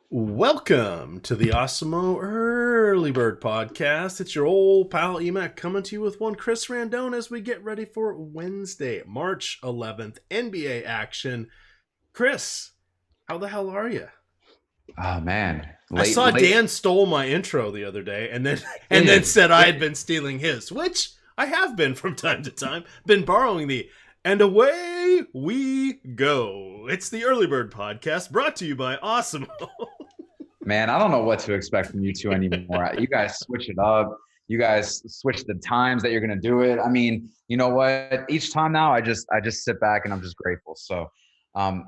Welcome to the Awesemo Early Bird Podcast. It's your old pal EMac coming to you with one Chris Randone as we get ready for Wednesday, March 11th, NBA action. Chris, how the hell are you? Oh man, I late, saw late. Dan stole my intro the other day and then and then Did said I had wait, been stealing his, which I have been from time to time, been borrowing the and away we go. It's the Early Bird Podcast brought to you by Awesemo. man? I don't know what to expect from you two anymore. You guys switch it up. You guys switch the times that you're gonna do it. I mean, you know what? Each time now, I just sit back and I'm just grateful. So,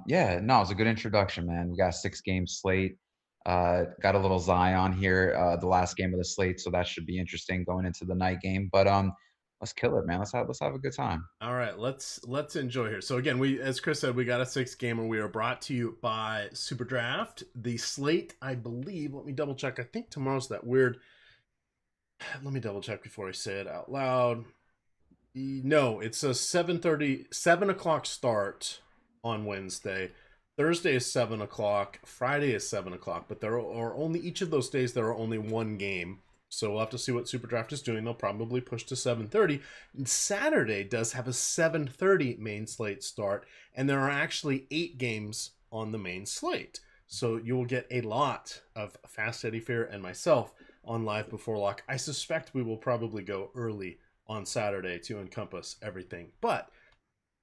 yeah, no, it was a good introduction, man. We got a 6 game slate. Got a little Zion here, the last game of the slate, so that should be interesting going into the night game. But let's kill it, man. Let's have a good time. All right, let's enjoy here. So again, we as Chris said, we got a 6 gamer. We are brought to you by SuperDraft. The slate, I believe. Let me double check. I think tomorrow's that weird. Let me double check before I say it out loud. No, it's a 7:30, 7 o'clock start on Wednesday. Thursday is 7 o'clock. Friday is 7 o'clock. But there are only each of those days there are only one game. So we'll have to see what SuperDraft is doing. They'll probably push to 7:30. And Saturday does have a 7:30 main slate start, and there are actually 8 games on the main slate. So you will get a lot of Fast Eddie Fair and myself on Live Before Lock. I suspect we will probably go early on Saturday to encompass everything. But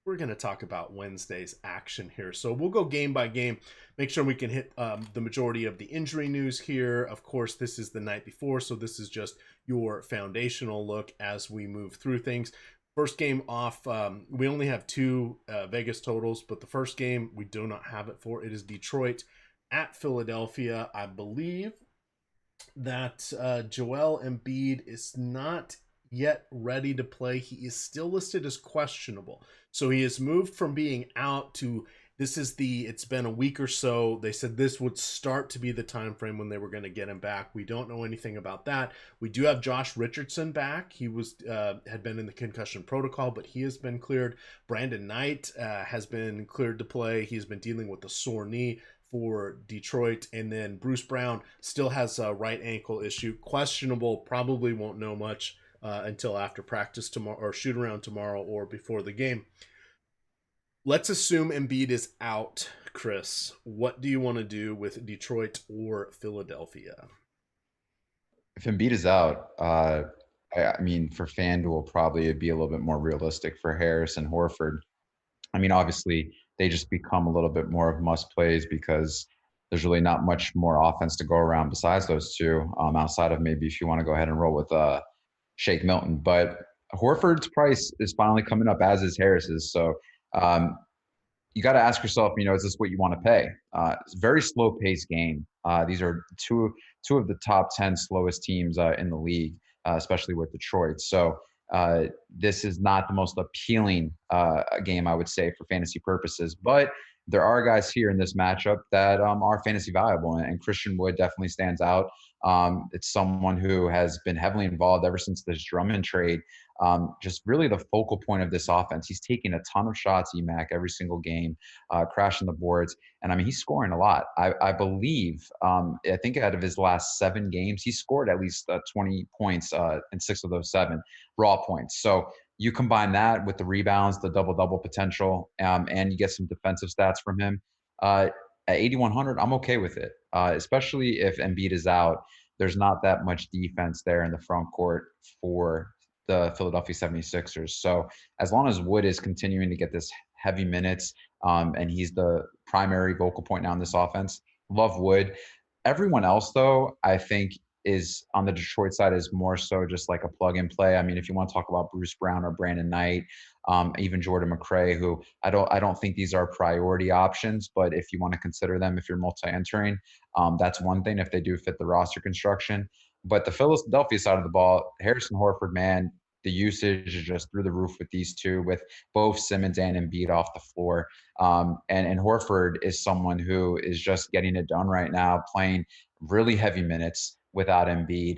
we're going to talk about Wednesday's action here. So we'll go game by game, make sure we can hit the majority of the injury news here. Of course, this is the night before, so this is just your foundational look as we move through things. First game off, we only have two Vegas totals, but the first game we do not have it for. It is Detroit at Philadelphia. I believe that Joel Embiid is not yet ready to play. He is still listed as questionable. So he has moved from being out to it's been a week or so. They said this would start to be the time frame when they were going to get him back. We don't know anything about that. We do have Josh Richardson back. He was had been in the concussion protocol, but he has been cleared. Brandon Knight has been cleared to play. He's been dealing with a sore knee for Detroit. And then Bruce Brown still has a right ankle issue. Questionable, probably won't know much until after practice tomorrow or shoot around tomorrow or before the game. Let's assume Embiid is out, Chris. What do you want to do with Detroit or Philadelphia? If Embiid is out, I mean, for FanDuel, probably it'd be a little bit more realistic for Harris and Horford. I mean, obviously, they just become a little bit more of must plays because there's really not much more offense to go around besides those two, outside of maybe if you want to go ahead and roll with Shake Milton. But Horford's price is finally coming up, as is Harris's. So um, you got to ask yourself, is this what you want to pay? It's a very slow paced game. These are two of the top 10 slowest teams in the league, especially with Detroit. So this is not the most appealing game, I would say, for fantasy purposes. But there are guys here in this matchup that are fantasy valuable, and Christian Wood definitely stands out. It's someone who has been heavily involved ever since this Drummond trade. Just really the focal point of this offense. He's taking a ton of shots, EMac, every single game, crashing the boards. And I mean, he's scoring a lot. I believe, I think out of his last 7 games, he scored at least 20 points in 6 of those 7 raw points. So you combine that with the rebounds, the double-double potential, and you get some defensive stats from him. At 8,100, I'm okay with it, especially if Embiid is out. There's not that much defense there in the front court for the Philadelphia 76ers. So as long as Wood is continuing to get this heavy minutes, and he's the primary vocal point now in this offense, love Wood. Everyone else, though, I think is on the Detroit side is more so just like a plug and play. I mean, if you want to talk about Bruce Brown or Brandon Knight, even Jordan McRae, who I don't think these are priority options, but if you want to consider them, if you're multi-entering, that's one thing if they do fit the roster construction. But the Philadelphia side of the ball, Harrison Horford, man, the usage is just through the roof with these two, with both Simmons and Embiid off the floor. And Horford is someone who is just getting it done right now, playing really heavy minutes without Embiid.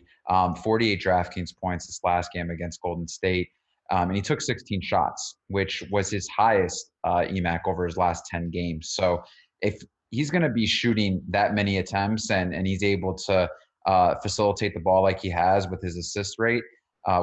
48 DraftKings points this last game against Golden State. And he took 16 shots, which was his highest EMAC over his last 10 games. So if he's going to be shooting that many attempts, and he's able to facilitate the ball like he has with his assist rate,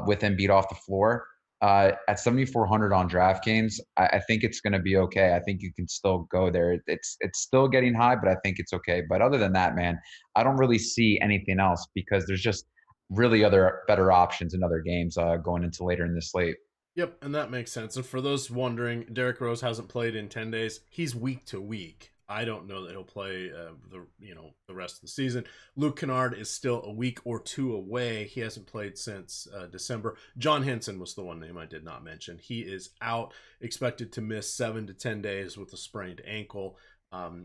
with Embiid off the floor. At 7,400 on DraftKings, I think it's going to be okay. I think you can still go there. It's still getting high, but I think it's okay. But other than that, man, I don't really see anything else because there's just really other better options in other games going into later in the slate. Yep, and that makes sense. And for those wondering, Derrick Rose hasn't played in 10 days. He's week to week. I don't know that he'll play the rest of the season. Luke Kennard is still a week or two away. He hasn't played since December. John Henson was the one name I did not mention. He is out, expected to miss 7 to 10 days with a sprained ankle.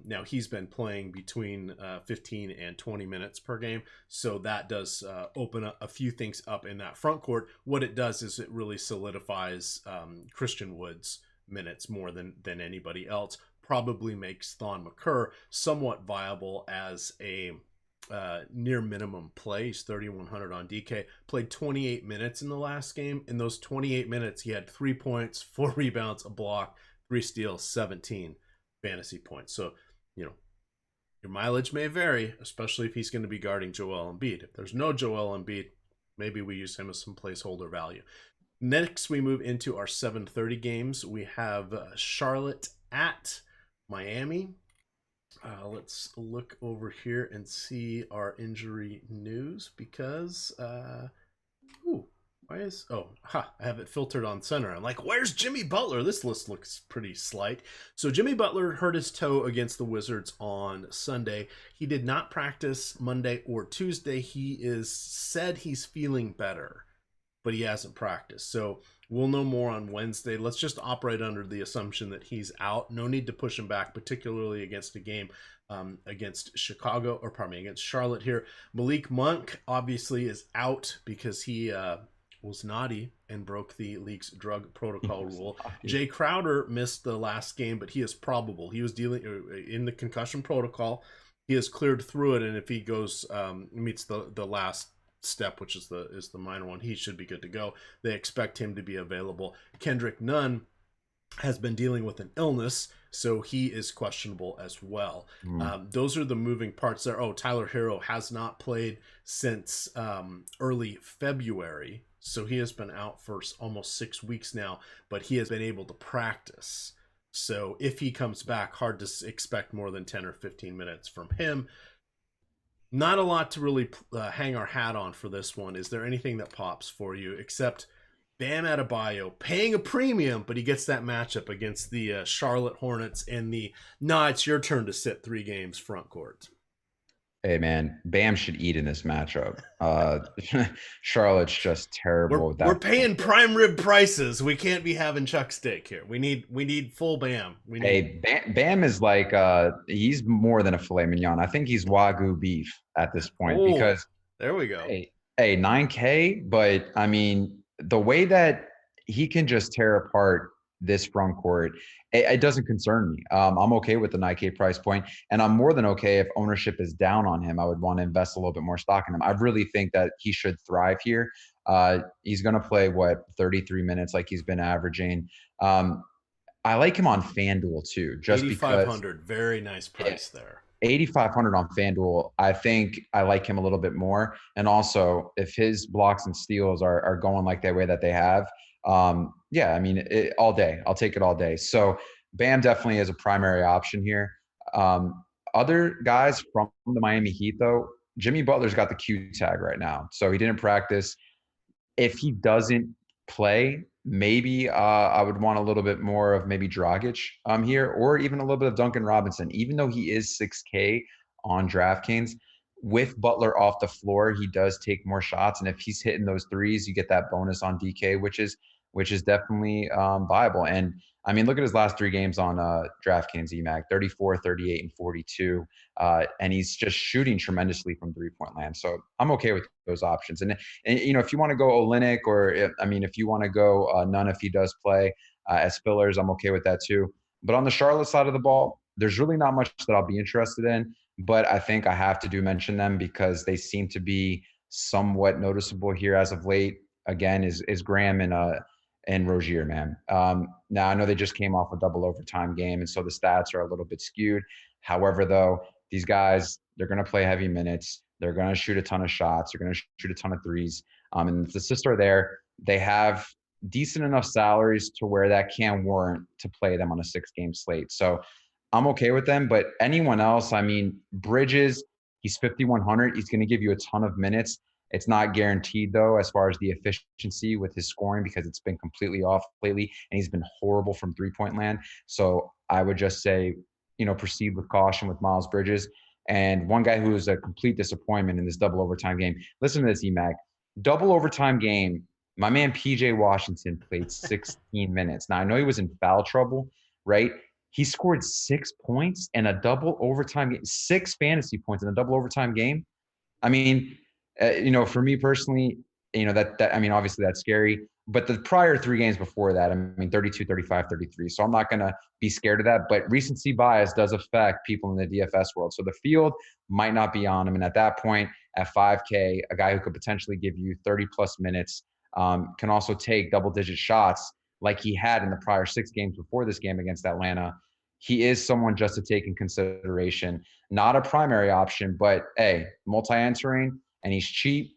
Now he's been playing between 15 and 20 minutes per game, so that does open up a few things up in that front court. What it does is it really solidifies Christian Wood's minutes more than anybody else. Probably makes Thon McCurr somewhat viable as a near minimum play. He's 3,100 on DK. Played 28 minutes in the last game. In those 28 minutes, he had 3 points, 4 rebounds, a block, 3 steals, 17 fantasy points. So, your mileage may vary, especially if he's going to be guarding Joel Embiid. If there's no Joel Embiid, maybe we use him as some placeholder value. Next, we move into our 7:30 games. We have Charlotte at Miami. Let's look over here and see our injury news because I have it filtered on center. I'm like, where's Jimmy Butler? This list looks pretty slight. So Jimmy Butler hurt his toe against the Wizards on Sunday. He did not practice Monday or Tuesday. He is said he's feeling better, but he hasn't practiced. So we'll know more on Wednesday. Let's just operate under the assumption that he's out. No need to push him back, particularly against a game against against Charlotte here. Malik Monk obviously is out because he was naughty and broke the league's drug protocol rule. Jay Crowder missed the last game, but he is probable. He was dealing in the concussion protocol. He has cleared through it, and if he goes meets the last step, which is the minor one, he should be good to go. They expect him to be available. Kendrick Nunn has been dealing with an illness, so he is questionable as well. Those are the moving parts there. Tyler Hero has not played since early February, so he has been out for almost 6 weeks now, but he has been able to practice. So if he comes back, hard to expect more than 10 or 15 minutes from him. Not a lot to really hang our hat on for this one. Is there anything that pops for you except Bam Adebayo paying a premium, but he gets that matchup against the Charlotte Hornets and it's your turn to sit 3 games front court? Hey, man, Bam should eat in this matchup. Charlotte's just terrible. We're paying prime rib prices. We can't be having chuck steak here. We need full Bam. Bam is like he's more than a filet mignon. I think he's Wagyu beef at this point because there we go. Hey, 9K, but I mean the way that he can just tear apart this front court, it doesn't concern me. I'm okay with the 9K price point, and I'm more than okay if ownership is down on him. I would want to invest a little bit more stock in him. I really think that he should thrive here. He's going to play 33 minutes like he's been averaging. I like him on FanDuel too, just 8,500, very nice price there. 8,500 on FanDuel. I think I like him a little bit more, and also if his blocks and steals are going like the way that they have. I mean, all day. I'll take it all day. So Bam definitely is a primary option here. Other guys from the Miami Heat, though, Jimmy Butler's got the Q tag right now. So he didn't practice. If he doesn't play, maybe I would want a little bit more of maybe Dragic here, or even a little bit of Duncan Robinson, even though he is 6K on DraftKings. With Butler off the floor, he does take more shots, and if he's hitting those threes, you get that bonus on DK, which is definitely viable. And I mean, look at his last 3 games on DraftKings EMac: 34, 38, and 42, and he's just shooting tremendously from 3-point land. So I'm okay with those options. And if you want to go Olynyk, or if you want to go Nunn if he does play as fillers, I'm okay with that too. But on the Charlotte side of the ball, there's really not much that I'll be interested in. But I think I have to mention them because they seem to be somewhat noticeable here as of late. Again, is Graham and Rozier, man. Now I know they just came off a double overtime game, and so the stats are a little bit skewed. However, though, these guys, they're going to play heavy minutes. They're going to shoot a ton of shots. They're going to shoot a ton of threes. And if the assists are there, they have decent enough salaries to where that can warrant to play them on a 6-game slate. So I'm okay with them. But anyone else, I mean, Bridges, he's 5,100. He's going to give you a ton of minutes. It's not guaranteed, though, as far as the efficiency with his scoring, because it's been completely off lately, and he's been horrible from three-point land. So I would just say, proceed with caution with Miles Bridges. And one guy who is a complete disappointment in this double overtime game. Listen to this, EMac. Double overtime game. My man PJ Washington played 16 minutes. Now, I know he was in foul trouble, right? He scored 6 points in a double overtime game, 6 fantasy points in a double overtime game. I mean, for me personally, that I mean, obviously that's scary. But the prior 3 games before that, I mean, 32, 35, 33. So I'm not going to be scared of that. But recency bias does affect people in the DFS world. So the field might not be on him. And at that point, at 5K, a guy who could potentially give you 30-plus minutes can also take double-digit shots like he had in the prior 6 games before this game against Atlanta. He is someone just to take in consideration. Not a primary option, but, hey, multi-entering, and he's cheap.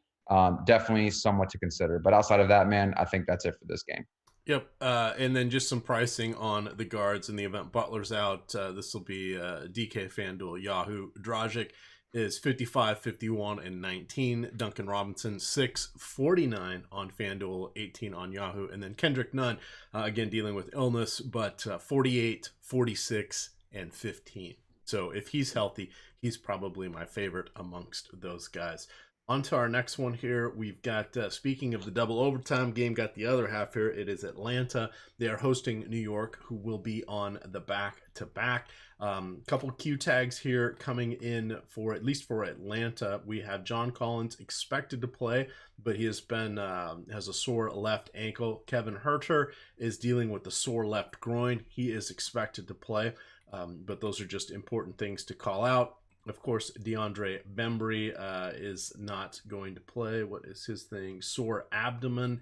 Definitely somewhat to consider. But outside of that, man, I think that's it for this game. Yep. And then just some pricing on the guards in the event Butler's out. This will be DK, FanDuel, Yahoo. Dragic is 55, 51, and 19. Duncan Robinson, 649 on FanDuel, 18 on Yahoo. And then Kendrick Nunn, again, dealing with illness, but 48, 46, and 15. So if he's healthy, he's probably my favorite amongst those guys. On to our next one here. We've got, speaking of the double overtime game, got the other half here. It is Atlanta. They are hosting New York, who will be on the back-to-back. Couple Q tags here coming in for, at least for Atlanta. We have John Collins expected to play, but he has a sore left ankle. Kevin Huerter is dealing with a sore left groin. He is expected to play, but those are just important things to call out. Of course, DeAndre Bembry is not going to play. What is his thing? Sore abdomen.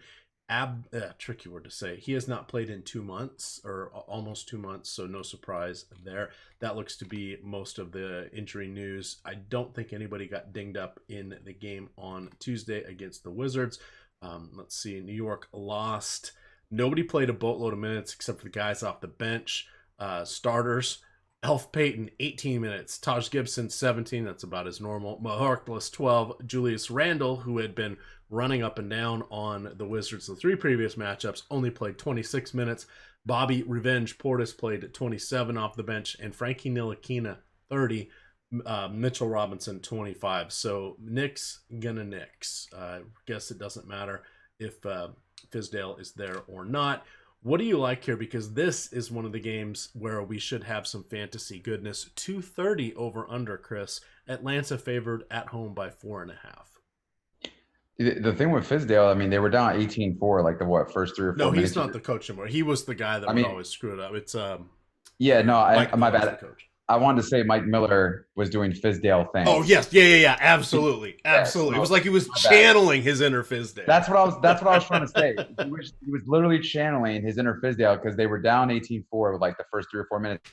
Tricky word to say. He has not played in 2 months, or almost 2 months, so no surprise there. That looks to be most of the injury news. I don't think anybody got dinged up in the game on Tuesday against the Wizards. Let's see. New York lost. Nobody played a boatload of minutes except for the guys off the bench. Starters. Elf Payton, 18 minutes. Taj Gibson, 17. That's about as normal. Maharkless, 12. Julius Randle, who had been running up and down on the Wizards the 3 previous matchups, only played 26 minutes. Bobby Revenge Portis played 27 off the bench. And Frankie Ntilikina, 30. Mitchell Robinson, 25. So Knicks gonna Knicks. Guess it doesn't matter if Fizdale is there or not. What do you like here? Because this is one of the games where we should have some fantasy goodness. 230 over under, Chris. Atlanta favored at home by 4.5. The thing with Fizdale, I mean, they were down 18-4, like the first 3 or 4 No, minutes. he's not the coach anymore. He was the guy that would always screw it up. It's yeah, no, my Miller's bad. the coach. I wanted to say Mike Miller was doing Fizdale things. Oh yes, yeah, absolutely. It was like he was channeling his inner Fizdale. That's what I was trying to say. He was literally channeling his inner Fizdale, because they were down 18-4 with like the first 3 or 4 minutes.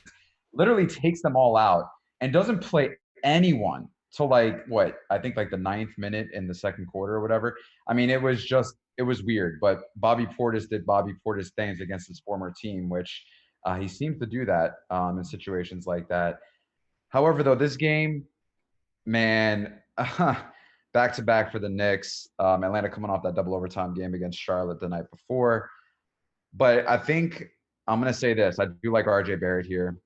Literally takes them all out and doesn't play anyone till like I think like the 9th minute in the second quarter or whatever. I mean, it was weird. But Bobby Portis did Bobby Portis things against his former team, which he seems to do that in situations like that. However, though, this game, man, back-to-back for the Knicks. Atlanta coming off that double overtime game against Charlotte the night before. But I think I'm going to say this. I do like RJ Barrett here.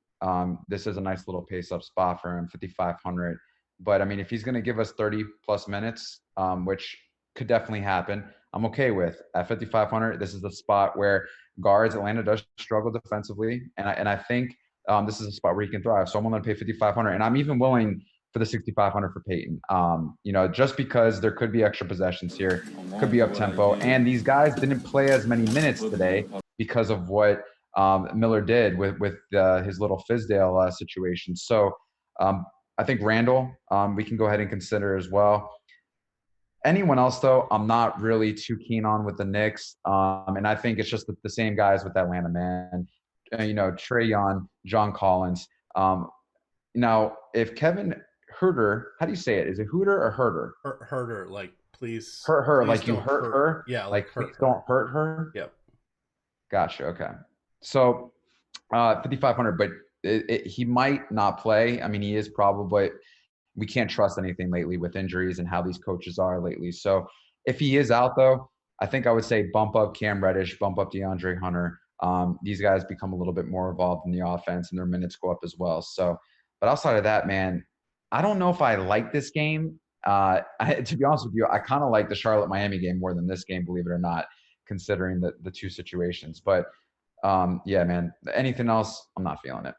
This is a nice little pace-up spot for him, 5,500. But, I mean, if he's going to give us 30-plus minutes, which could definitely happen, I'm okay with. At 5,500, this is the spot where guards, Atlanta does struggle defensively. And I think this is a spot where he can thrive. So I'm willing to pay 5,500. And I'm even willing for the 6,500 for Peyton. Just because there could be extra possessions here, could be up tempo. And these guys didn't play as many minutes today because of what Miller did with his little Fizdale situation. So I think Randall, we can go ahead and consider as well. Anyone else, though, I'm not really too keen on with the Knicks. And I think it's just the same guys with Atlanta, man. Trae Young, John Collins. Now, if Kevin Herter, how do you say it? Is it Hooter or Herter? Hurt her, like please, Hurt her, please like you don't hurt hurt. her, Yeah, like like hurt please her. don't hurt her. Yep. Gotcha. Okay. So 5,500, but he might not play. I mean, he is probably. We can't trust anything lately with injuries and how these coaches are lately. So if he is out, though, I think I would say bump up Cam Reddish, bump up DeAndre Hunter. These guys become a little bit more involved in the offense, and their minutes go up as well. So, but outside of that, man, I don't know if I like this game. To be honest with you, I kind of like the Charlotte Miami game more than this game, believe it or not, considering the two situations. But yeah, man, anything else, I'm not feeling it.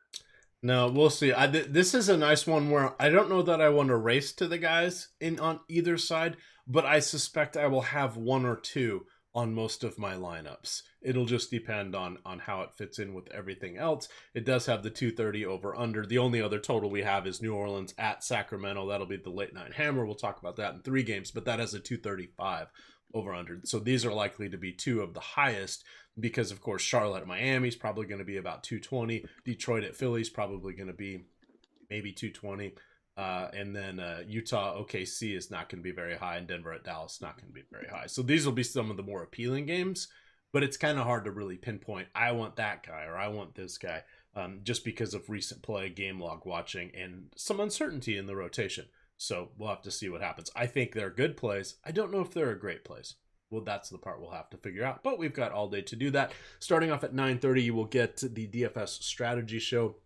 No, we'll see. This is a nice one where I don't know that I want to race to the guys in on either side, but I suspect I will have one or two on most of my lineups. It'll just depend on how it fits in with everything else. It does have the 230 over under. The only other total we have is New Orleans at Sacramento. That'll be the late night hammer. We'll talk about that in 3 games, but that has a 235 over under. So these are likely to be two of the highest because of course Charlotte at Miami is probably going to be about 220. Detroit at Philly is probably going to be maybe 220. And then Utah OKC is not going to be very high, and Denver at Dallas is not going to be very high. So these will be some of the more appealing games, but it's kind of hard to really pinpoint. I want that guy or I want this guy, just because of recent play, game log watching, and some uncertainty in the rotation. So we'll have to see what happens. I think they're good plays. I don't know if they're a great plays. Well, that's the part we'll have to figure out. But we've got all day to do that. Starting off at 9:30, you will get the DFS strategy show.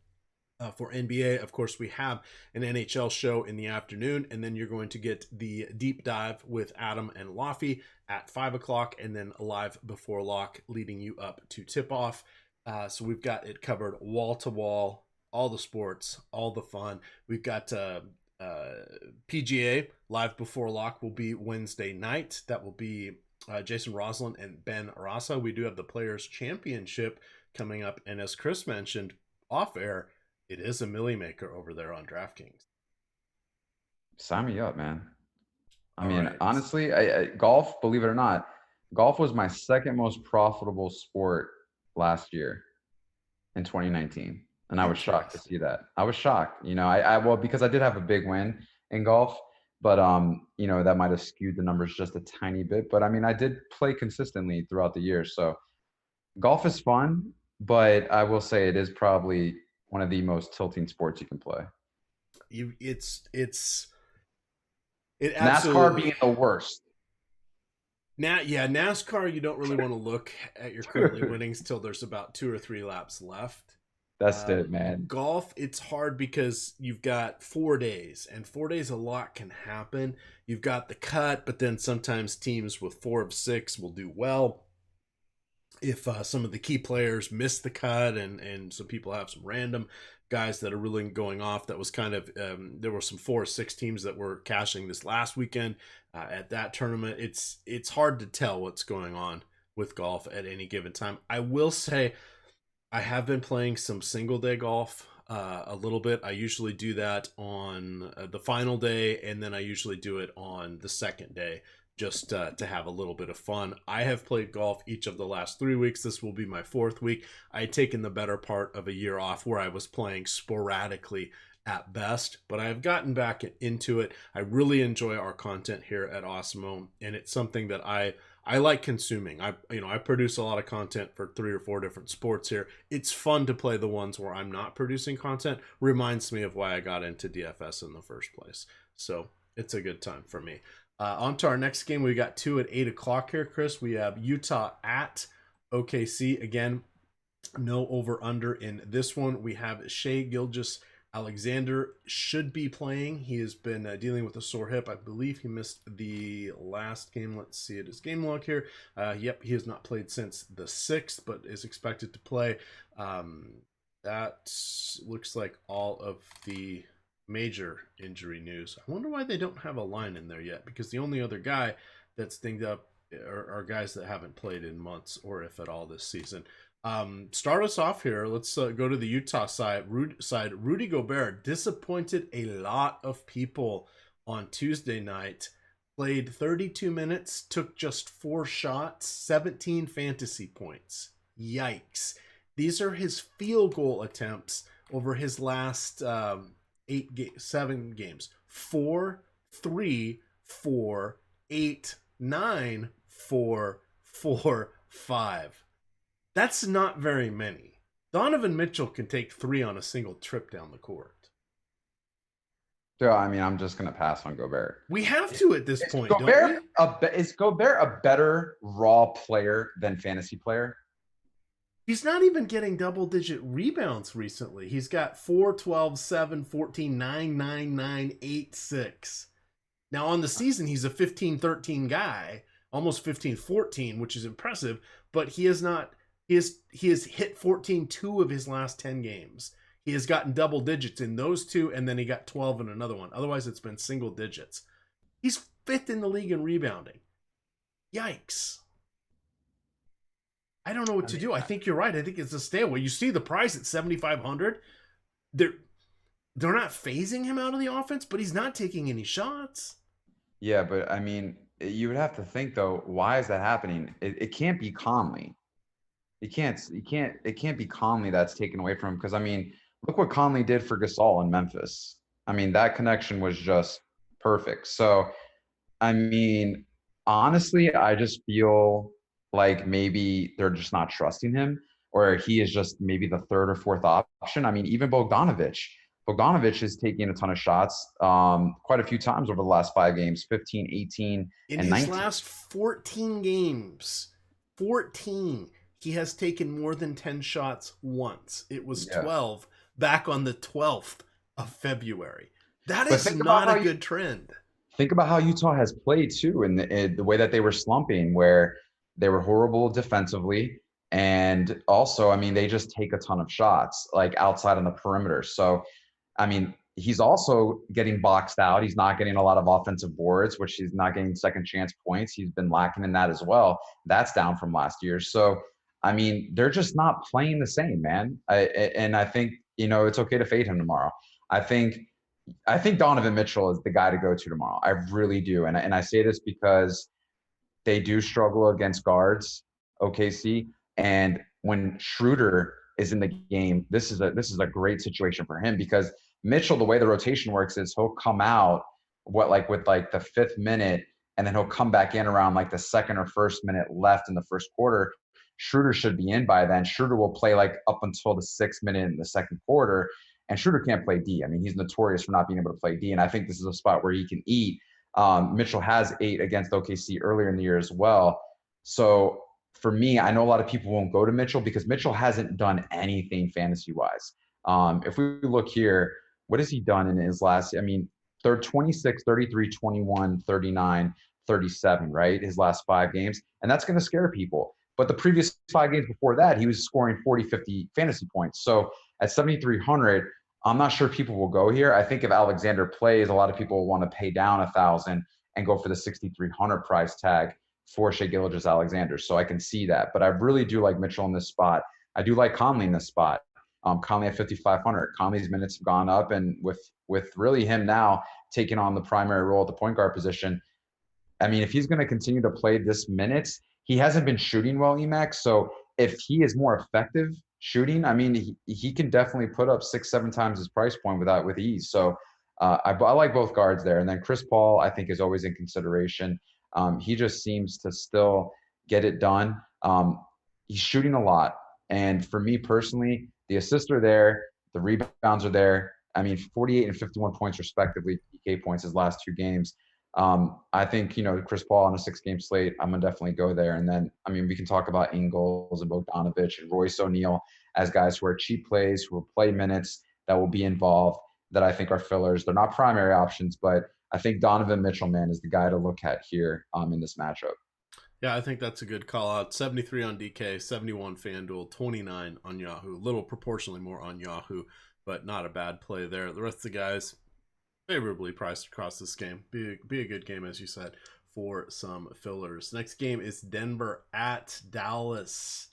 For NBA, of course, we have an NHL show in the afternoon, and then you're going to get the deep dive with Adam and Laffy at 5 o'clock, and then live before lock, leading you up to tip off. So we've got it covered wall to wall, all the sports, all the fun. We've got PGA live before lock will be Wednesday night. That will be Jason Roslin and Ben Rasa. We do have the Players Championship coming up, and as Chris mentioned off air, it is a millie maker over there on DraftKings. Sign me up, man. I All mean, right. honestly, golf, believe it or not, golf was my second most profitable sport last year in 2019. And I was shocked to see that. I was shocked, well, because I did have a big win in golf, but that might have skewed the numbers just a tiny bit. But I mean, I did play consistently throughout the year. So golf is fun, but I will say it is probably one of the most tilting sports you can play. It NASCAR absolutely. being the worst. NASCAR, you don't really want to look at your currently winnings till there's about 2 or 3 laps left. That's it, man. Golf, it's hard because you've got 4 days, and 4 days a lot can happen. You've got the cut, but then sometimes teams with 4 of 6 will do well. If some of the key players miss the cut, and some people have some random guys that are really going off, that was kind of there were some 4 or 6 teams that were cashing this last weekend at that tournament. It's hard to tell what's going on with golf at any given time. I will say I have been playing some single day golf a little bit. I usually do that on the final day, and then I usually do it on the second day, just to have a little bit of fun. I have played golf each of the last 3 weeks. This will be my 4th week. I had taken the better part of a year off where I was playing sporadically at best, but I have gotten back into it. I really enjoy our content here at Osmo, and it's something that I like consuming. I produce a lot of content for 3 or 4 different sports here. It's fun to play the ones where I'm not producing content. Reminds me of why I got into DFS in the first place. So it's a good time for me. On to our next game. We got 2 at 8 o'clock here, Chris. We have Utah at OKC. Again, no over under in this one. We have Shea Gilgeous Alexander should be playing. He has been dealing with a sore hip. I believe he missed the last game. Let's see at his game log here. Yep, he has not played since the 6th, but is expected to play. That looks like all of the major injury news. I wonder why they don't have a line in there yet, because the only other guy that's dinged up are guys that haven't played in months, or if at all, this season. Start us off here. Let's go to the Utah side. Rudy Gobert disappointed a lot of people on Tuesday night. Played 32 minutes, took just 4 shots, 17 fantasy points. Yikes. These are his field goal attempts over his last 7 games. 4, 3, 4, 8, 9, 4, 4, 5. That's not very many. Donovan Mitchell can take 3 on a single trip down the court. Yeah, I mean, I'm just gonna pass on Gobert. We have to at this point, don't we? Is Gobert a better raw player than fantasy player? He's not even getting double-digit rebounds recently. He's got 4, 12, 7, 14, 9, 9, 9, 8, 6. Now, on the season, he's a 15-13 guy, almost 15-14, which is impressive, but he has not. He has hit 14 2 of his last 10 games. He has gotten double digits in those 2, and then he got 12 in another one. Otherwise, it's been single digits. He's 5th in the league in rebounding. Yikes. I don't know what to do. I think you're right. I think it's a stay away. You see the price at 7,500. They're not phasing him out of the offense, but he's not taking any shots. Yeah, but I mean, you would have to think though, why is that happening? It can't be Conley. It can't be Conley that's taken away from him, because I mean, look what Conley did for Gasol in Memphis. I mean, that connection was just perfect. So, I mean, honestly, I just feel like maybe they're just not trusting him, or he is just maybe the 3rd or 4th option. I mean, even Bogdanovic. Bogdanovic is taking a ton of shots quite a few times over the last 5 games, 15, 18, and 19. In his last 14 games, 14, he has taken more than 10 shots once. It was 12 back on the 12th of February. That is not a good trend. Think about how Utah has played too, in the way that they were slumping, where they were horrible defensively. And also, I mean, they just take a ton of shots like outside on the perimeter. So, I mean, he's also getting boxed out. He's not getting a lot of offensive boards, which he's not getting second chance points. He's been lacking in that as well. That's down from last year. So, I mean, they're just not playing the same, man. And I think, it's okay to fade him tomorrow. I think Donovan Mitchell is the guy to go to tomorrow. I really do. And I say this because they do struggle against guards, OKC. And when Schroeder is in the game, this is a great situation for him, because Mitchell, the way the rotation works is he'll come out with the 5th minute, and then he'll come back in around like the 2nd or 1st minute left in the first quarter. Schroeder should be in by then. Schroeder will play like up until the 6th minute in the second quarter, and Schroeder can't play D. I mean, he's notorious for not being able to play D, and I think this is a spot where he can eat. Mitchell has 8 against OKC earlier in the year as well. So for me, I know a lot of people won't go to Mitchell because Mitchell hasn't done anything fantasy-wise. If we look here, what has he done in his last, I mean, 26, 33, 21, 39, 37, right? His last 5 games. And that's going to scare people. But the previous 5 games before that, he was scoring 40, 50 fantasy points. So at 7,300, I'm not sure people will go here. I think if Alexander plays, a lot of people will want to pay down 1,000 and go for the 6,300 price tag for Shai Gilgeous-Alexander. So I can see that. But I really do like Mitchell in this spot. I do like Conley in this spot. Conley at 5,500. Conley's minutes have gone up, and with really him now taking on the primary role at the point guard position, I mean, if he's going to continue to play this minutes, he hasn't been shooting well, EMac. So if he is more effective shooting, I mean, he can definitely put up 6-7 times his price point with ease. So I like both guards there. And then Chris Paul, I think, is always in consideration. He just seems to still get it done. He's shooting a lot. And for me personally, the assists are there, the rebounds are there. I mean, 48 and 51 points respectively, PK points his last 2 games. I think, Chris Paul on a 6-game slate, I'm going to definitely go there. And then, I mean, we can talk about Ingles and Bogdanovic and Royce O'Neal as guys who are cheap plays, who will play minutes, that will be involved, that I think are fillers. They're not primary options, but I think Donovan Mitchell, man, is the guy to look at here in this matchup. Yeah, I think that's a good call out. 73 on DK, 71 FanDuel, 29 on Yahoo. A little proportionally more on Yahoo, but not a bad play there. The rest of the guys, favorably priced across this game. Be a good game, as you said, for some fillers. Next game is Denver at Dallas.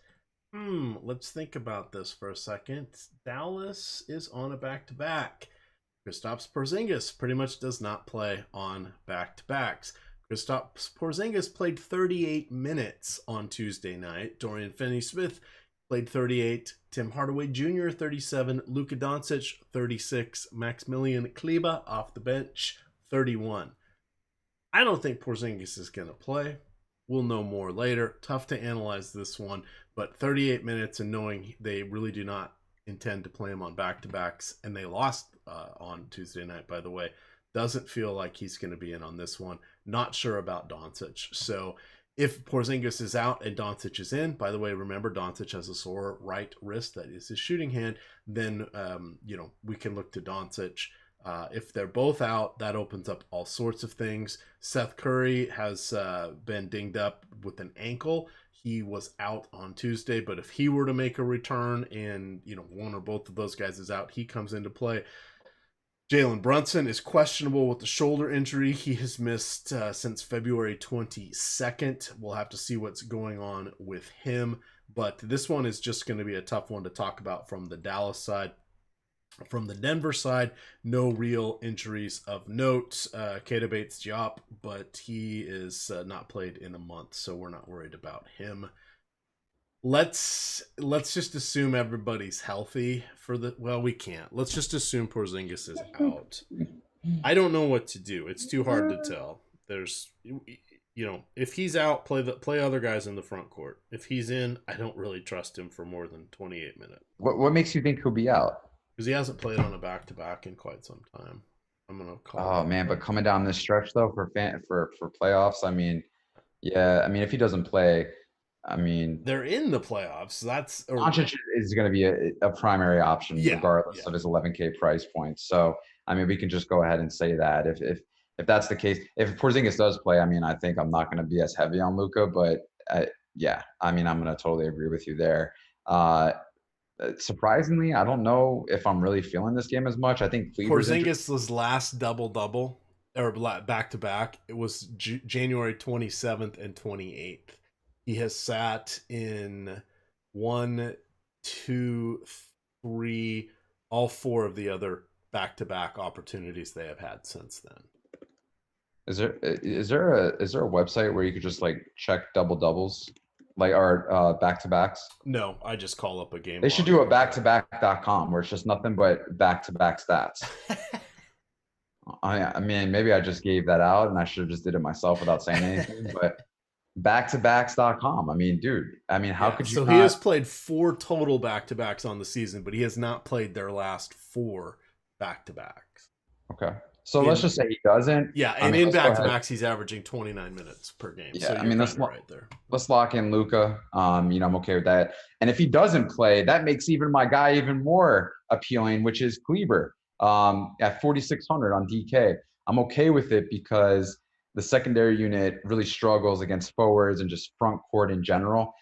Let's think about this for a second. Dallas is on a back-to-back. Kristaps Porzingis pretty much does not play on back-to-backs. Kristaps Porzingis played 38 minutes on Tuesday night. Dorian Finney-Smith played 38. Tim Hardaway Jr., 37. Luka Doncic, 36. Maximilian Kleber off the bench, 31. I don't think Porzingis is going to play. We'll know more later. Tough to analyze this one, but 38 minutes and knowing they really do not intend to play him on back-to-backs, and they lost on Tuesday night, by the way, doesn't feel like he's going to be in on this one. Not sure about Doncic. So if Porzingis is out and Doncic is in, by the way, remember Doncic has a sore right wrist that is his shooting hand, then we can look to Doncic. If they're both out, that opens up all sorts of things. Seth Curry has been dinged up with an ankle. He was out on Tuesday, but if he were to make a return and one or both of those guys is out, he comes into play. Jalen Brunson is questionable with the shoulder injury. He has missed since February 22nd. We'll have to see what's going on with him. But this one is just going to be a tough one to talk about from the Dallas side. From the Denver side, no real injuries of note. Keita Bates-Diop, but he is not played in a month, so we're not worried about him. Let's just assume everybody's healthy for the. Well, we can't. Let's just assume Porzingis is out. I don't know what to do. It's too hard to tell. There's, if he's out, play other guys in the front court. If he's in, I don't really trust him for more than 28 minutes. What makes you think he'll be out? Because he hasn't played on a back-to-back in quite some time. I'm gonna call. Oh man, but coming down this stretch though for playoffs, if he doesn't play, they're in the playoffs. Doncic is going to be a primary option regardless of his 11K price point. So we can just go ahead and say that if that's the case, if Porzingis does play, I think I'm not going to be as heavy on Luka, but I'm going to totally agree with you there. Surprisingly, I don't know if I'm really feeling this game as much. I think Porzingis' last double-double or back-to-back, it was January 27th and 28th. He has sat in 1, 2, 3, all 4 of the other back-to-back opportunities they have had since then. Is there a website where you could just check double-doubles? Our back-to-backs? No, I just call up a game. They should do a back-to-back.com where it's just nothing but back-to-back stats. Maybe I just gave that out and I should have just did it myself without saying anything, but backtobacks.com. How could you? So he has played 4 total back-to-backs on the season, but he has not played their last 4 back-to-backs. Okay. So let's just say he doesn't. Yeah, and in back-to-backs, he's averaging 29 minutes per game. Yeah, so right there. Let's lock in Luka. I'm okay with that. And if he doesn't play, that makes even my guy even more appealing, which is Kleber at 4,600 on DK. I'm okay with it because the secondary unit really struggles against forwards and just front court in general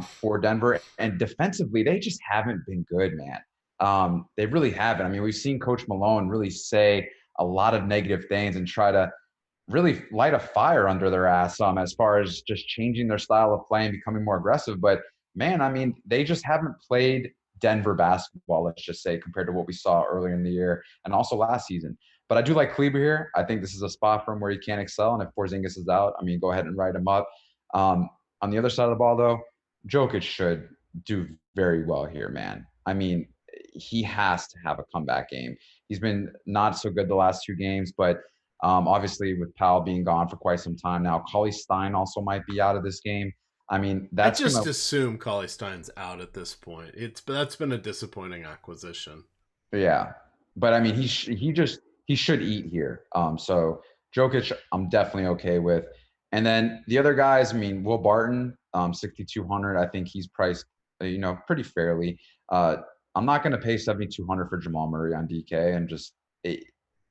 for Denver. And defensively, they just haven't been good, man. They really haven't. We've seen Coach Malone really say a lot of negative things and try to really light a fire under their ass as far as just changing their style of play and becoming more aggressive. But man, they just haven't played Denver basketball, let's just say, compared to what we saw earlier in the year and also last season. But I do like Kleber here. I think this is a spot for him where he can excel. And if Porzingis is out, go ahead and write him up. On the other side of the ball, though, Jokic should do very well here, man. He has to have a comeback game. He's been not so good the last 2 games, but obviously with Powell being gone for quite some time now, Cauley-Stein also might be out of this game. That's assume Cauley-Stein's out at this point. That's been a disappointing acquisition. Yeah, but he should eat here. So Jokic, I'm definitely okay with. And then the other guys, Will Barton, 6,200. I think he's priced, pretty fairly. I'm not going to pay 7,200 for Jamal Murray on DK, and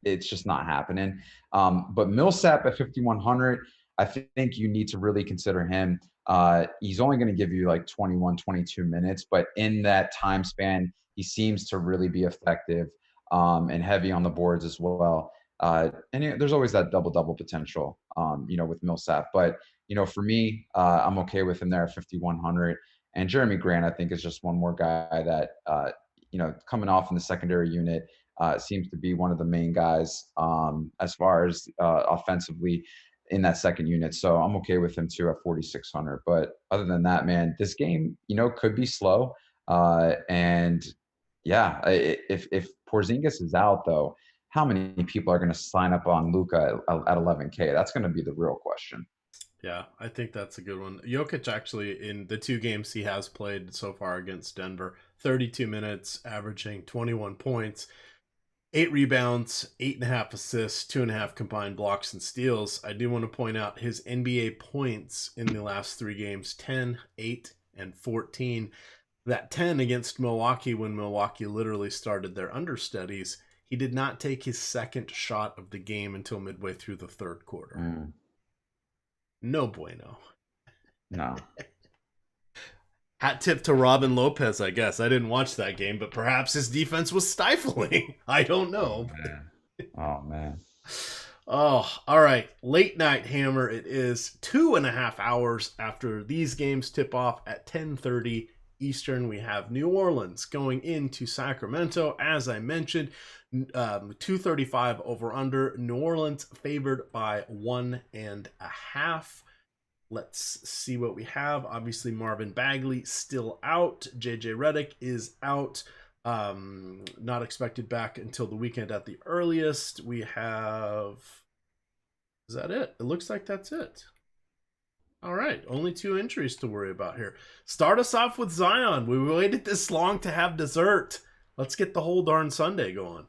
it's just not happening. But Millsap at 5,100, I think you need to really consider him. He's only going to give you 21, 22 minutes, but in that time span, he seems to really be effective and heavy on the boards as well. And there's always that double-double potential, with Millsap. But, for me, I'm okay with him there at 5,100. And Jeremy Grant, I think, is just one more guy that, coming off in the secondary unit, seems to be one of the main guys as far as offensively. in that second unit. So I'm okay with him too at 4,600. But other than that, man, this game, could be slow. And yeah, if Porzingis is out though, how many people are going to sign up on Luka at 11K? That's going to be the real question. Yeah, I think that's a good one. Jokic actually, in the 2 games he has played so far against Denver, 32 minutes, averaging 21 points, 8 rebounds, 8.5 assists, 2.5 combined blocks and steals. I do want to point out his NBA points in the last 3 games: 10, 8, and 14. That 10 against Milwaukee, when Milwaukee literally started their understudies, he did not take his second shot of the game until midway through the third quarter. Mm, No bueno. no. Hat tip to Robin Lopez, I guess. I didn't watch that game, but perhaps his defense was stifling. I don't Oh know. man. Oh man. Oh, all right. Late night hammer. It is 2.5 hours after these games tip off at 10:30 Eastern. We have New Orleans going into Sacramento. As I mentioned, 235 over under. New Orleans favored by 1.5. Let's see what we have. Obviously, Marvin Bagley still out. JJ Redick is out. Not expected back until the weekend at the earliest. We have. Is that it? It looks like that's it. All right, only 2 injuries to worry about here. Start us off with Zion. We waited this long to have dessert. Let's get the whole darn Sunday going.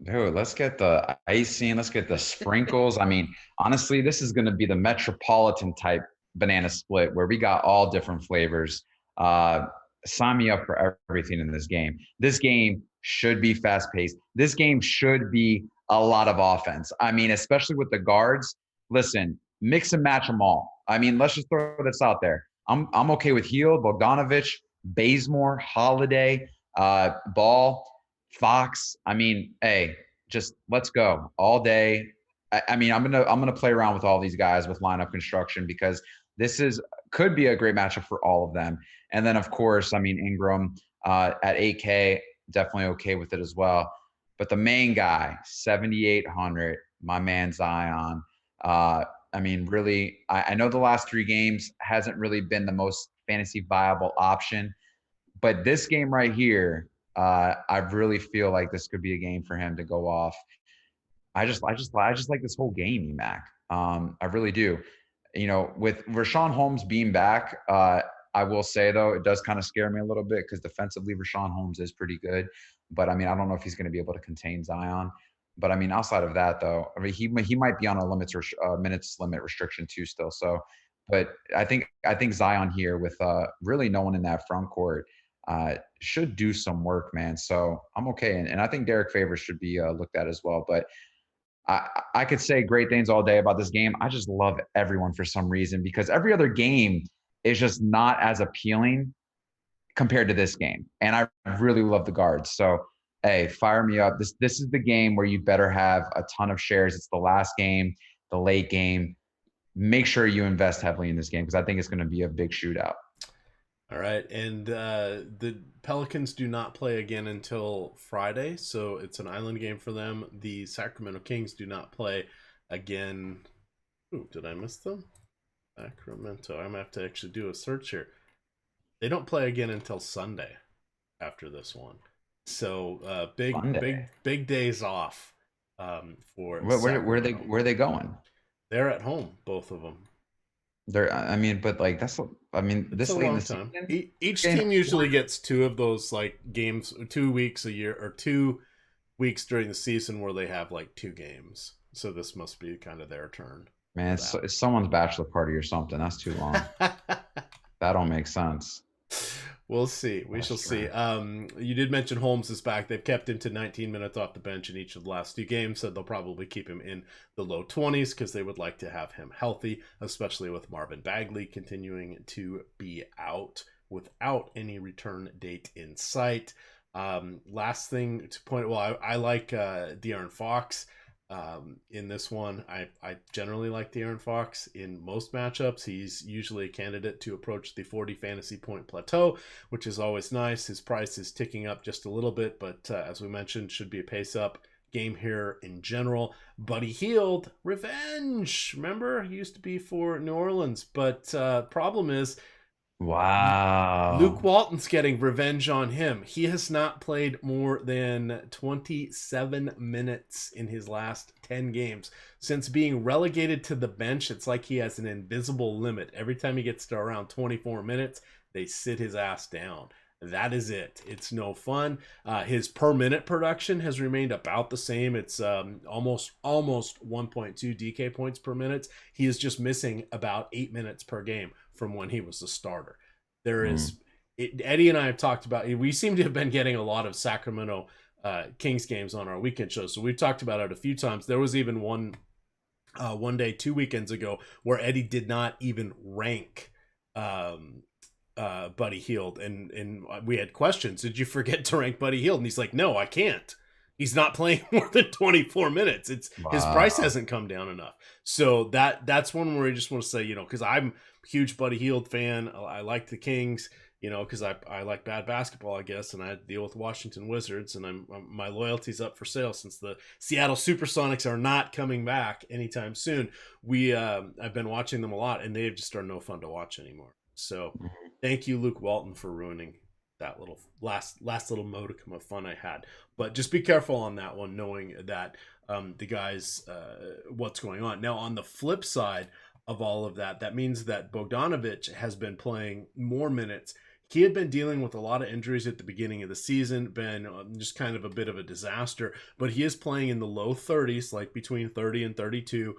Dude, let's get the icing. Let's get the sprinkles. I mean, honestly, this is going to be the metropolitan type banana split where we got all different flavors. Uh, Sign me up for everything in this game. This game should be fast paced. This game should be a lot of offense. I mean, especially with the guards. Listen, mix and match them all. I mean, let's just throw this out there. I'm okay with Heel, Bogdanovich, Bazemore, Holiday, Ball. Fox. I mean, hey, just let's go all day. I mean, I'm gonna play around with all these guys with lineup construction because this is could be a great matchup for all of them. And then of course, I mean Ingram at 8K, definitely okay with it as well. But the main guy, 7,800, my man Zion. I mean, really, I know the last 3 games hasn't really been the most fantasy viable option, but this game right here, I really feel like this could be a game for him to go off. I just like this whole game, EMac. I really do. With Rashawn Holmes being back, I will say though, it does kind of scare me a little bit because defensively, Rashawn Holmes is pretty good. But I mean, I don't know if he's going to be able to contain Zion. But I mean, outside of that though, I mean, he might be on a minutes limit restriction too still. So, but I think Zion here with really no one in that front court should do some work, man. So I'm okay, and I think Derek Favors should be looked at as well. But I could say great things all day about this game. I just love everyone for some reason because every other game is just not as appealing compared to this game. And I really love the guards. So hey, fire me up. This is the game where you better have a ton of shares. It's the last game, the late game. Make sure you invest heavily in this game because I think it's going to be a big shootout. All right, and the Pelicans do not play again until Friday, so it's an island game for them. The Sacramento Kings do not play again. Ooh, did I miss them? Sacramento. I'm gonna have to actually do a search here. They don't play again until Sunday after this one. So big days off for Where are they going? They're at home, both of them. I mean, but like I mean, It's a this late in long the time. season, Each game team usually gets 2 of those like games, 2 weeks a year, or 2 weeks during the season where they have like 2 games. So this must be kind of their turn. man, it's someone's bachelor party or something. That's too long. That don't make sense. We'll see. We shall see. You did mention Holmes is back. They've kept him to 19 minutes off the bench in each of the last 2 games, so they'll probably keep him in the low 20s because they would like to have him healthy, especially with Marvin Bagley continuing to be out without any return date in sight. Last thing to point, well, I like De'Aaron Fox. In this one, I generally like De'Aaron Fox in most matchups. He's usually a candidate to approach the 40 fantasy point plateau, which is always nice. His price is ticking up just a little bit, but as we mentioned, should be a pace up game here in general. Buddy Hield, revenge. Remember, he used to be for New Orleans, but problem is Luke Wow. Walton's getting revenge on him. He has not played more than 27 minutes in his last 10 games. Since being relegated to the bench, it's like he has an invisible limit. Every time he gets to around 24 minutes, they sit his ass down. That is it. It's no fun. His per minute production has remained about the same. It's almost 1.2 DK points per minute. He is just missing about 8 minutes per game from when he was the starter. There is Eddie and I have talked about. We seem to have been getting a lot of Sacramento Kings games on our weekend shows, so we've talked about it a few times. There was even one day 2 weekends ago where Eddie did not even rank Buddy Hield, and we had questions. Did you forget to rank Buddy Hield? And he's like, no, I can't. He's not playing more than 24 minutes. His price hasn't come down enough. So that's one where I just want to say, because I'm a huge Buddy Hield fan. I like the Kings, because I like bad basketball, I guess, and I deal with Washington Wizards, and my loyalty's up for sale since the Seattle Supersonics are not coming back anytime soon. I've been watching them a lot, and they just are no fun to watch anymore. So thank you, Luke Walton, for ruining that little last little modicum of fun I had. But just be careful on that one, knowing that the guys, what's going on. Now, on the flip side of all of that, that means that Bogdanovic has been playing more minutes. He had been dealing with a lot of injuries at the beginning of the season, been just kind of a bit of a disaster, but he is playing in the low 30s, like between 30 and 32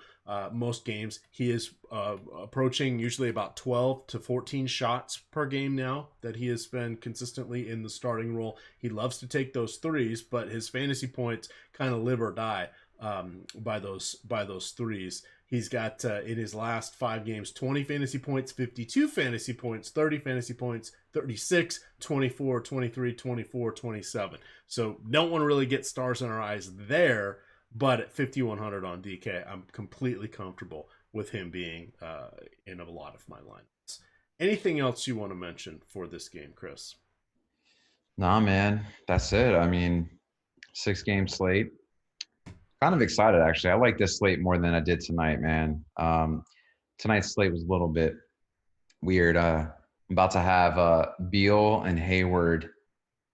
most games. He is approaching usually about 12 to 14 shots per game now that he has been consistently in the starting role. He loves to take those threes, but his fantasy points kind of live or die by those threes. He's got, in his last 5 games, 20 fantasy points, 52 fantasy points, 30 fantasy points, 36, 24, 23, 24, 27. So don't want to really get stars in our eyes there, but at 5,100 on DK, I'm completely comfortable with him being in a lot of my lineups. Anything else you want to mention for this game, Chris? Nah, man, that's it. I mean, 6-game slate. Kind of excited, actually. I like this slate more than I did tonight, man. Tonight's slate was a little bit weird. I'm about to have Beal and Hayward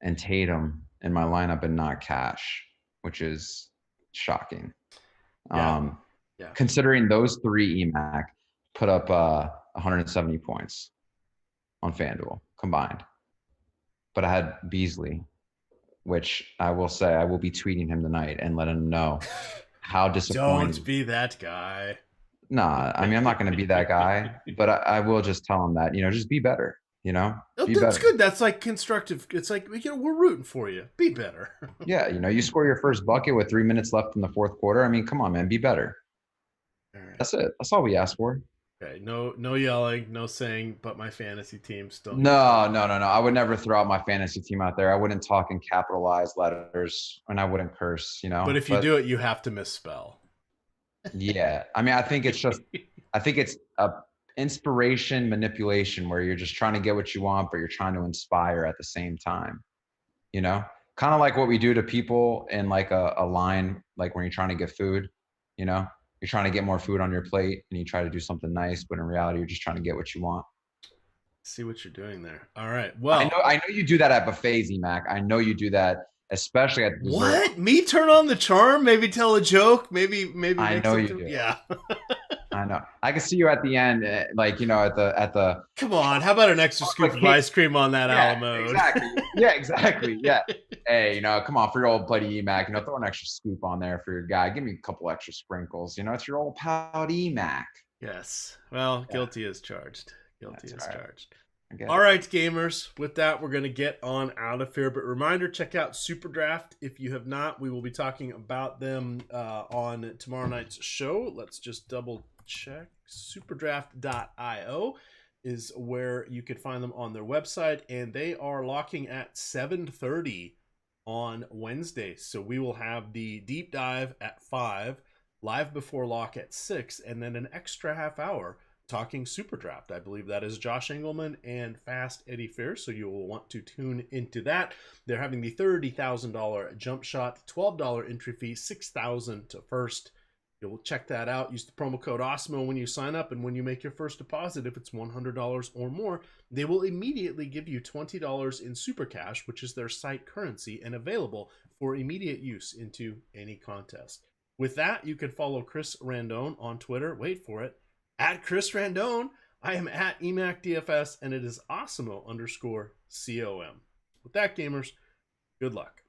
and Tatum in my lineup and not Cash, which is shocking. Yeah. Considering those 3 EMac put up 170 points on FanDuel combined. But I had Beasley, which I will say I will be tweeting him tonight and let him know how disappointed. Don't be that guy. Nah, I mean, I'm not going to be that guy, but I will just tell him that, just be better, be That's better. good. That's like constructive. It's like, we're rooting for you. Be better. Yeah, you score your first bucket with 3 minutes left in the fourth quarter. I mean, come on, man, be better. All right. That's it. That's all we ask for. Okay, no yelling, no saying, but my fantasy teams don't. No. I would never throw out my fantasy team out there. I wouldn't talk in capitalized letters, and I wouldn't curse, But if you do it, you have to misspell. Yeah. I mean, I think it's a inspiration manipulation where you're just trying to get what you want, but you're trying to inspire at the same time, kind of like what we do to people in like a line, like when you're trying to get food, you're trying to get more food on your plate and you try to do something nice, but in reality, you're just trying to get what you want. See what you're doing there. All right. Well, I know you do that at buffets, EMac. I know you do that, especially at dessert. What? Me turn on the charm? Maybe tell a joke? Maybe. I know you do. Yeah. I know. I can see you at the end, like, at the. Come on. How about an extra scoop of ice cream on that Alamo? Exactly. Yeah, exactly. Yeah. Hey, come on, for your old buddy EMac, throw an extra scoop on there for your guy. Give me a couple extra sprinkles. It's your old pal EMac. Yes. Well, guilty as charged. Guilty as charged. All right, gamers. With that, we're going to get on out of here. But reminder, check out SuperDraft. If you have not, we will be talking about them on tomorrow night's show. Let's just double check. SuperDraft.io is where you can find them on their website. And they are locking at 7:30 on Wednesday. So we will have the deep dive at 5, live before lock at 6, and then an extra half hour talking SuperDraft. I believe that is Josh Engelman and Fast Eddie Fierce, so you will want to tune into that. They're having the $30,000 jump shot, $12 entry fee, $6,000 to first. You'll check that out. Use the promo code OSMO when you sign up, and when you make your first deposit, if it's $100 or more, they will immediately give you $20 in Super Cash, which is their site currency and available for immediate use into any contest. With that, you can follow Chris Randone on Twitter. Wait for it. At Chris Randone. I am at EMac DFS, and it is Osimo_COM. With that, gamers, good luck.